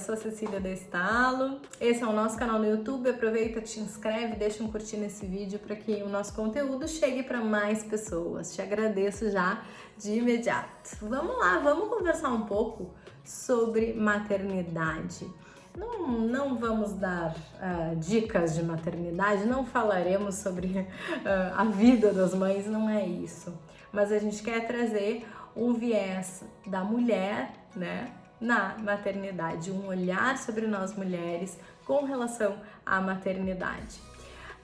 sou a Cecília da Estalo, esse é o nosso canal no YouTube, aproveita, te inscreve, deixa um curtir nesse vídeo para que o nosso conteúdo chegue para mais pessoas. Te agradeço já de imediato. Vamos lá, vamos conversar um pouco sobre maternidade. Não vamos dar dicas de maternidade, não falaremos sobre a vida das mães, não é isso. Mas a gente quer trazer um viés da mulher, né, na maternidade, um olhar sobre nós mulheres com relação à maternidade.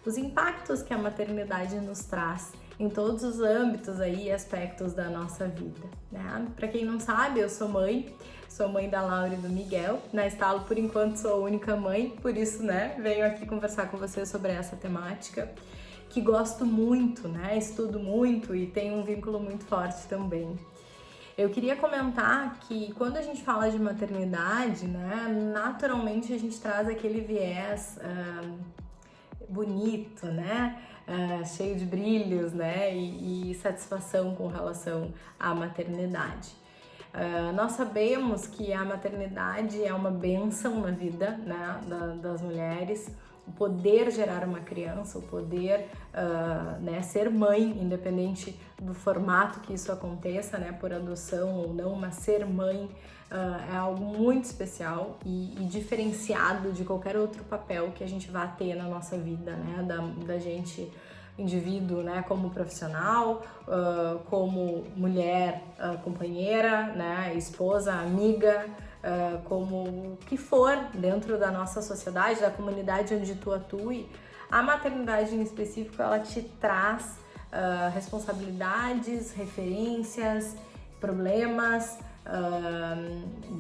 Os impactos que a maternidade nos traz em todos os âmbitos aí, aspectos da nossa vida, né? Para quem não sabe, eu sou mãe da Laura e do Miguel. Na Estalo, por enquanto, sou a única mãe, por isso, né, venho aqui conversar com vocês sobre essa temática, que gosto muito, né, estudo muito e tenho um vínculo muito forte também. Eu queria comentar que quando a gente fala de maternidade, né, naturalmente a gente traz aquele viés bonito, né, cheio de brilhos, né, e satisfação com relação à maternidade. Nós sabemos que a maternidade é uma bênção na vida, né, das mulheres, o poder gerar uma criança, o poder né, ser mãe, independente do formato que isso aconteça, né, por adoção ou não, mas ser mãe é algo muito especial e diferenciado de qualquer outro papel que a gente vá ter na nossa vida, né, da gente indivíduo, né, como profissional, como mulher, companheira, né, esposa, amiga, como o que for dentro da nossa sociedade, da comunidade onde tu atue. A maternidade em específico, ela te traz responsabilidades, referências, problemas,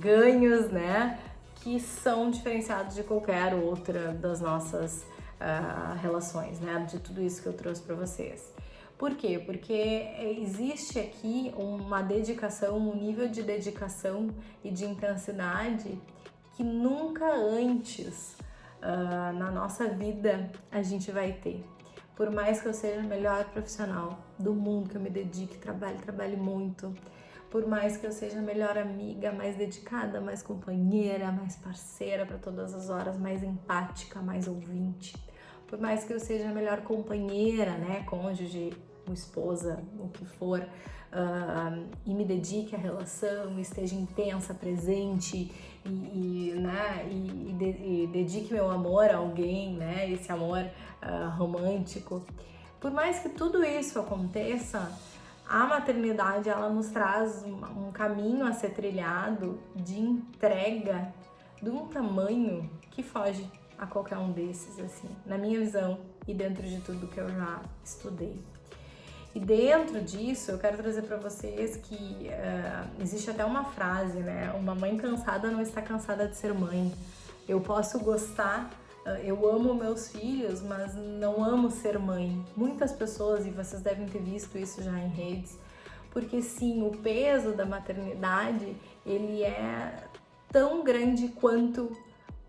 ganhos, né, que são diferenciados de qualquer outra das nossas relações, né, de tudo isso que eu trouxe para vocês. Por quê? Porque existe aqui uma dedicação, um nível de dedicação e de intensidade que nunca antes na nossa vida a gente vai ter. Por mais que eu seja a melhor profissional do mundo, que eu me dedique, trabalhe muito, por mais que eu seja a melhor amiga, mais dedicada, mais companheira, mais parceira para todas as horas, mais empática, mais ouvinte, por mais que eu seja a melhor companheira, né, cônjuge, esposa, o que for, e me dedique à relação, esteja intensa, presente né, e dedique meu amor a alguém, né, esse amor romântico. Por mais que tudo isso aconteça, a maternidade, ela nos traz um caminho a ser trilhado de entrega de um tamanho que foge a qualquer um desses, assim, na minha visão e dentro de tudo que eu já estudei. E dentro disso, eu quero trazer para vocês que existe até uma frase, né? Uma mãe cansada não está cansada de ser mãe. Eu posso gostar, eu amo meus filhos, mas não amo ser mãe. Muitas pessoas, e vocês devem ter visto isso já em redes, porque sim, o peso da maternidade, ele é tão grande quanto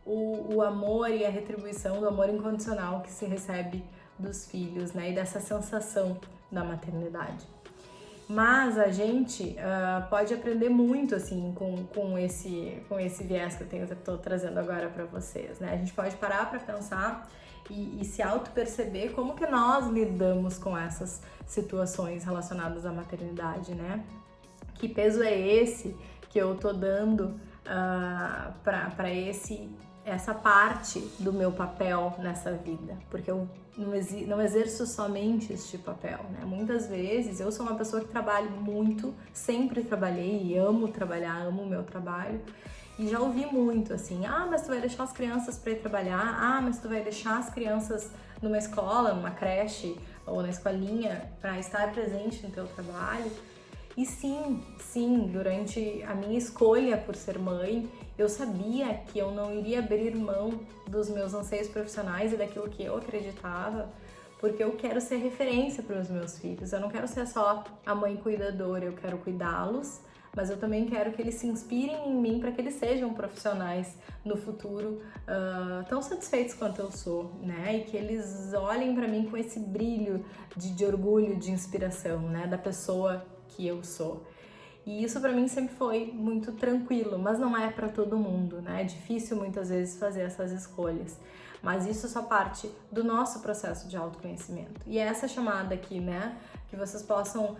o amor e a retribuição do amor incondicional que se recebe dos filhos, né, e dessa sensação da maternidade. Mas a gente pode aprender muito, assim, com esse viés que eu estou trazendo agora para vocês, né? A gente pode parar para pensar e se auto-perceber como que nós lidamos com essas situações relacionadas à maternidade, né? Que peso é esse que eu tô dando para essa parte do meu papel nessa vida, porque eu não exerço somente este papel, né? Muitas vezes eu sou uma pessoa que trabalho muito, sempre trabalhei e amo trabalhar, amo o meu trabalho, e já ouvi muito assim: mas tu vai deixar as crianças para ir trabalhar, mas tu vai deixar as crianças numa escola, numa creche ou na escolinha para estar presente no teu trabalho. E sim, durante a minha escolha por ser mãe, eu sabia que eu não iria abrir mão dos meus anseios profissionais e daquilo que eu acreditava, porque eu quero ser referência para os meus filhos. Eu não quero ser só a mãe cuidadora, eu quero cuidá-los, mas eu também quero que eles se inspirem em mim para que eles sejam profissionais no futuro tão satisfeitos quanto eu sou, né? E que eles olhem para mim com esse brilho de orgulho, de inspiração, né? Da pessoa que eu sou. E isso para mim sempre foi muito tranquilo, mas não é para todo mundo, né? É difícil muitas vezes fazer essas escolhas. Mas isso só parte do nosso processo de autoconhecimento. E é essa chamada aqui, né? Que vocês possam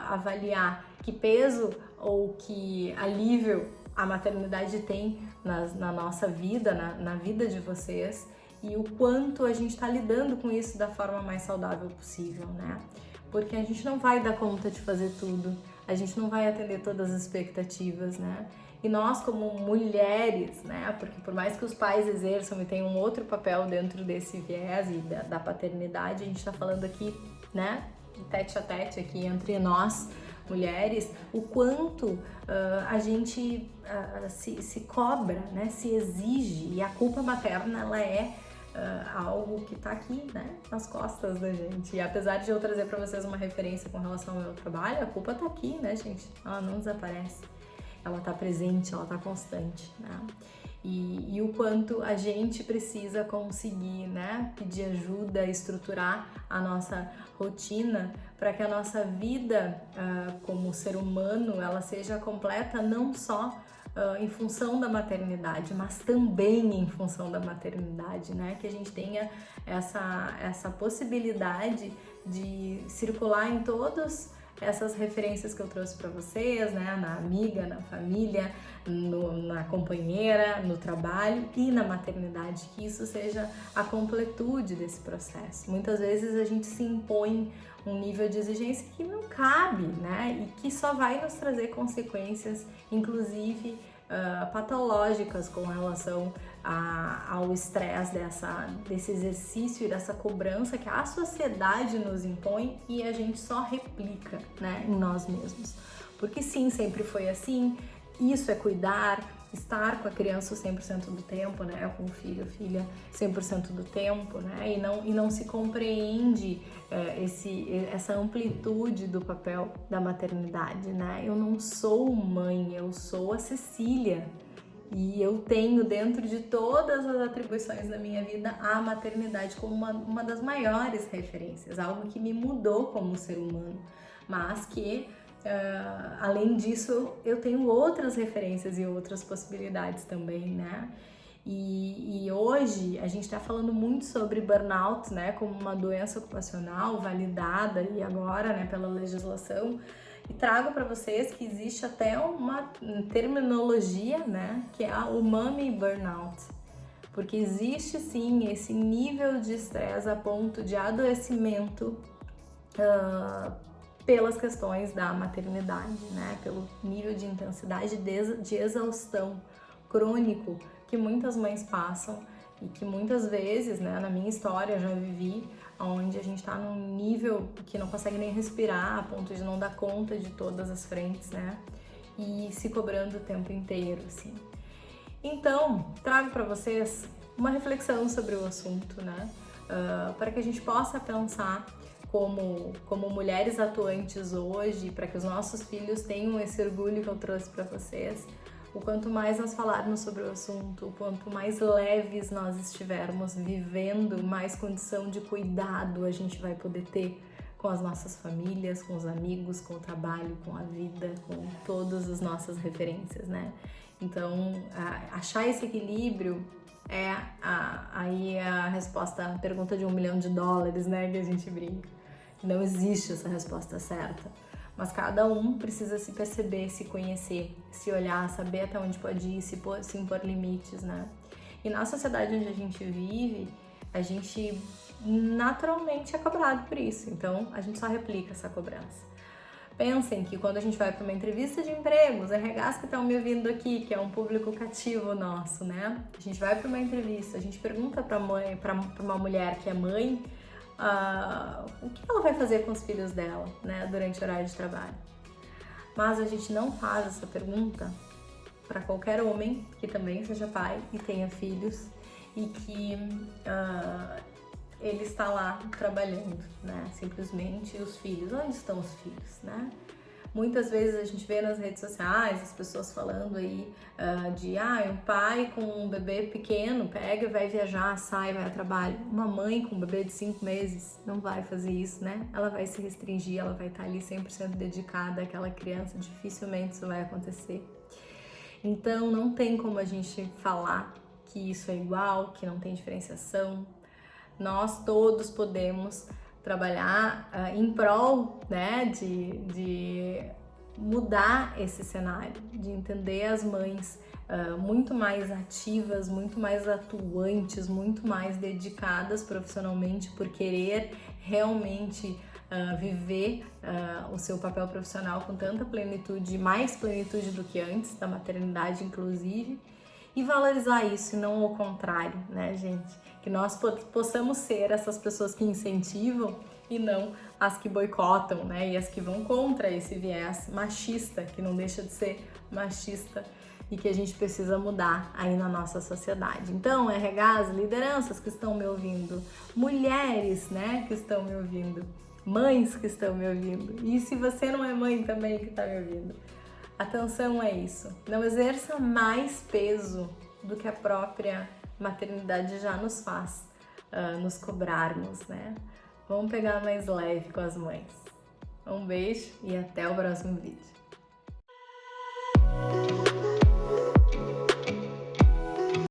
avaliar que peso ou que alívio a maternidade tem na nossa vida, na vida de vocês, e o quanto a gente está lidando com isso da forma mais saudável possível, né? Porque a gente não vai dar conta de fazer tudo, a gente não vai atender todas as expectativas, né? E nós, como mulheres, né? Porque por mais que os pais exerçam e tenham um outro papel dentro desse viés e da paternidade, a gente está falando aqui, né? Tete a tete aqui entre nós, mulheres, o quanto a gente se cobra, né? Se exige, e a culpa materna, ela é algo que tá aqui, né, nas costas da gente. E apesar de eu trazer para vocês uma referência com relação ao meu trabalho, a culpa tá aqui, né, gente? Ela não desaparece. Ela tá presente, ela tá constante, né? E o quanto a gente precisa conseguir, né, pedir ajuda, estruturar a nossa rotina para que a nossa vida como ser humano, ela seja completa não só em função da maternidade, mas também em função da maternidade, né? Que a gente tenha essa possibilidade de circular em todas essas referências que eu trouxe para vocês, né? Na amiga, na família, na companheira, no trabalho e na maternidade, que isso seja a completude desse processo. Muitas vezes a gente se impõe um nível de exigência que não cabe, né? E que só vai nos trazer consequências, inclusive patológicas com relação ao estresse desse exercício e dessa cobrança que a sociedade nos impõe e a gente só replica, né, em nós mesmos. Porque sim, sempre foi assim, isso é cuidar, estar com a criança 100% do tempo, né, com o filho, filha 100% do tempo, né, e não se compreende essa amplitude do papel da maternidade, né. Eu não sou mãe, eu sou a Cecília e eu tenho dentro de todas as atribuições da minha vida a maternidade como uma das maiores referências, algo que me mudou como ser humano, mas que além disso, eu tenho outras referências e outras possibilidades também, né? E hoje a gente está falando muito sobre burnout, né? Como uma doença ocupacional validada e agora, né, pela legislação. E trago para vocês que existe até uma terminologia, né? Que é o mommy burnout. Porque existe sim esse nível de estresse a ponto de adoecimento pelas questões da maternidade, né? Pelo nível de intensidade de exaustão crônico que muitas mães passam e que muitas vezes, né, na minha história eu já vivi, onde a gente tá num nível que não consegue nem respirar, a ponto de não dar conta de todas as frentes, né? E se cobrando o tempo inteiro, assim. Então, trago para vocês uma reflexão sobre o assunto, né? Para que a gente possa pensar como mulheres atuantes hoje, para que os nossos filhos tenham esse orgulho que eu trouxe para vocês. O quanto mais nós falarmos sobre o assunto, o quanto mais leves nós estivermos vivendo, mais condição de cuidado a gente vai poder ter com as nossas famílias, com os amigos, com o trabalho, com a vida, com todas as nossas referências, né? Então, achar esse equilíbrio é aí a resposta à pergunta de $1 milhão, né, que a gente brinca. Não existe essa resposta certa, mas cada um precisa se perceber, se conhecer, se olhar, saber até onde pode ir, se impor limites, né? E na sociedade onde a gente vive, a gente naturalmente é cobrado por isso, então a gente só replica essa cobrança. Pensem que quando a gente vai para uma entrevista de emprego, os RHs que estão me ouvindo aqui, que é um público cativo nosso, né? A gente vai para uma entrevista, a gente pergunta para uma mulher que é mãe, o que ela vai fazer com os filhos dela, né, durante o horário de trabalho. Mas a gente não faz essa pergunta para qualquer homem que também seja pai e tenha filhos e que ele está lá trabalhando, né, simplesmente os filhos, onde estão os filhos, né? Muitas vezes a gente vê nas redes sociais as pessoas falando aí um pai com um bebê pequeno pega e vai viajar, sai, vai a trabalho. Uma mãe com um bebê de 5 meses não vai fazer isso, né? Ela vai se restringir, ela vai estar ali 100% dedicada àquela criança, dificilmente isso vai acontecer. Então não tem como a gente falar que isso é igual, que não tem diferenciação. Nós todos podemos trabalhar em prol, né, de mudar esse cenário, de entender as mães muito mais ativas, muito mais atuantes, muito mais dedicadas profissionalmente por querer realmente viver o seu papel profissional com tanta plenitude, mais plenitude do que antes, da maternidade inclusive, e valorizar isso e não o contrário, né, gente? Que nós possamos ser essas pessoas que incentivam e não as que boicotam, né? E as que vão contra esse viés machista, que não deixa de ser machista e que a gente precisa mudar aí na nossa sociedade. Então, RHs, lideranças que estão me ouvindo, mulheres, né, que estão me ouvindo, mães que estão me ouvindo, e se você não é mãe também que está me ouvindo, atenção a isso. Não exerça mais peso do que a própria maternidade já nos faz nos cobrarmos, né? Vamos pegar mais leve com as mães. Um beijo e até o próximo vídeo.